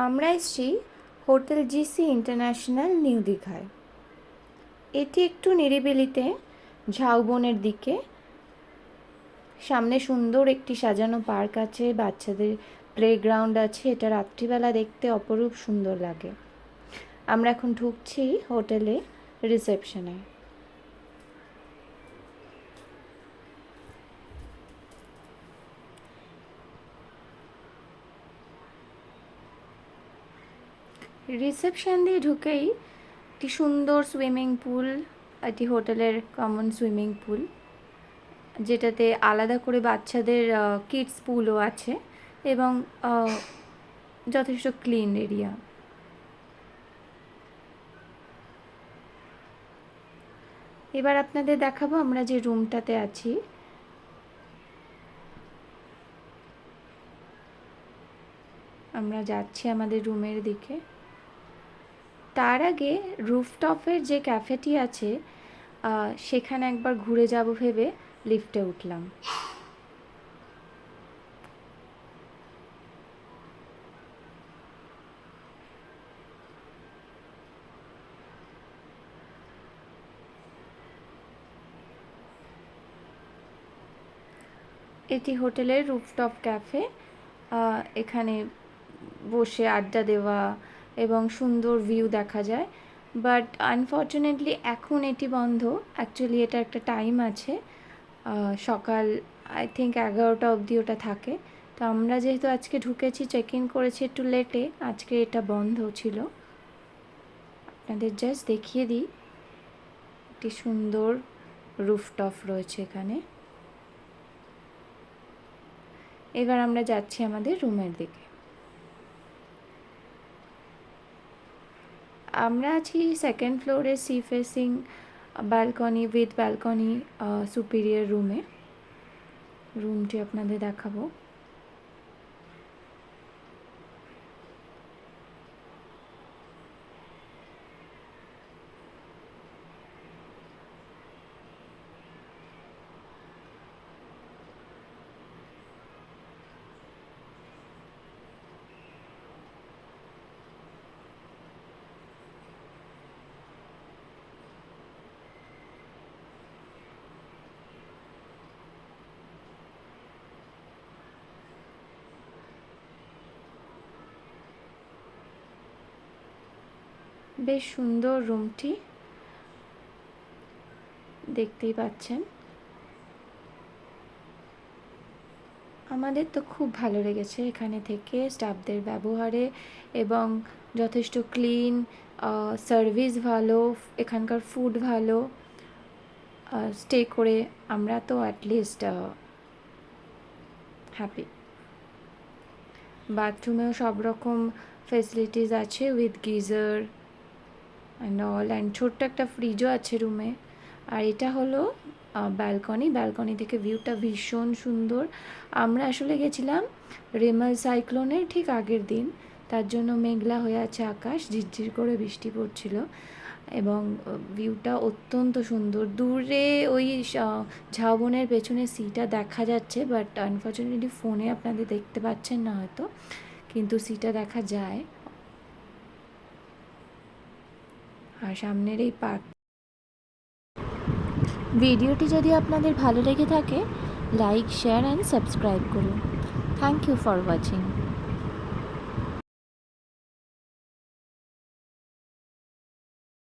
আমরা এসেছি hotel GC international new দীঘায়। এটি একটু নিরিবিলিতে ঝাউবনের দিকে। সামনে সুন্দর একটি সাজানো পার্ক আছে, বাচ্চাদের প্লেগ্রাউন্ড আছে। এটা রাত্রিবেলা দেখতে অপরূপ সুন্দর লাগে। আমরা এখন ঢুকছি হোটেলে রিসেপশনে। রিসেপশন দিয়ে ঢুকেই একটি সুন্দর সুইমিং পুল, এটি হোটেলের কমন সুইমিং পুল, যেটাতে আলাদা করে বাচ্চাদের কিডস পুলও আছে এবং যথেষ্ট ক্লিন এরিয়া। এবার আপনাদের দেখাবো আমরা যে রুমটাতে আছি। আমরা যাচ্ছি আমাদের রুমের দিকে। তার আগে রুফটপের যে ক্যাফেটি আছে সেখানে একবার ঘুরে যাব ভেবে লিফটে উঠলাম। এটি হোটেলের রুফটপ ক্যাফে। এখানে বসে আড্ডা দেওয়া এবং সুন্দর ভিউ দেখা যায়, বাট আনফর্চুনেটলি এখন এটি বন্ধ। অ্যাকচুয়ালি এটা একটা টাইম আছে, সকাল আই থিঙ্ক 11টা অবধি ওটা থাকে। তো আমরা যেহেতু আজকে ঢুকেছি, চেক ইন করেছি একটু লেটে, আজকে এটা বন্ধ ছিল। আপনাদের জাস্ট দেখিয়ে দিই, একটি সুন্দর রুফটপ রয়েছে এখানে। এবার আমরা যাচ্ছি আমাদের রুমের দিকে। আমরা আছি সেকেন্ড ফ্লোরে, sea facing balcony with balcony superior রুমে। রুমটি আপনাদের দেখাবো। বেশ সুন্দর রুমটি, দেখতেই পাচ্ছেন। আমাদের তো খুব ভালো লেগেছে এখানে থেকে, স্টাফদের ব্যবহারে এবং যথেষ্ট ক্লিন, সার্ভিস ভালো, এখানকার ফুড ভালো। স্টে করে আমরা তো অ্যাটলিস্ট হ্যাপি। বাথরুমেও সব রকম ফেসিলিটিস আছে with geyser and all, and ছোট্ট একটা ফ্রিজও আছে রুমে। আর এটা হলো ব্যালকনি থেকে ভিউটা ভীষণ সুন্দর। আমরা আসলে গেছিলাম রেমাল সাইক্লোনের ঠিক আগের দিন, তার জন্য মেঘলা হয়ে আছে আকাশ, ঝিরঝির করে বৃষ্টি পড়ছিল এবং ভিউটা অত্যন্ত সুন্দর। দূরে ওই ঝাউবনের পেছনে সিটা দেখা যাচ্ছে, বাট আনফর্চুনেটলি ফোনে আপনাদের দেখতে পাচ্ছেন না হয়তো, কিন্তু সিটা দেখা যায়। আর সামনের এই পার্ক। ভিডিওটি যদি আপনাদের ভালো লেগে থাকে, লাইক, শেয়ার অ্যান্ড সাবস্ক্রাইব করুন। Thank you for watching.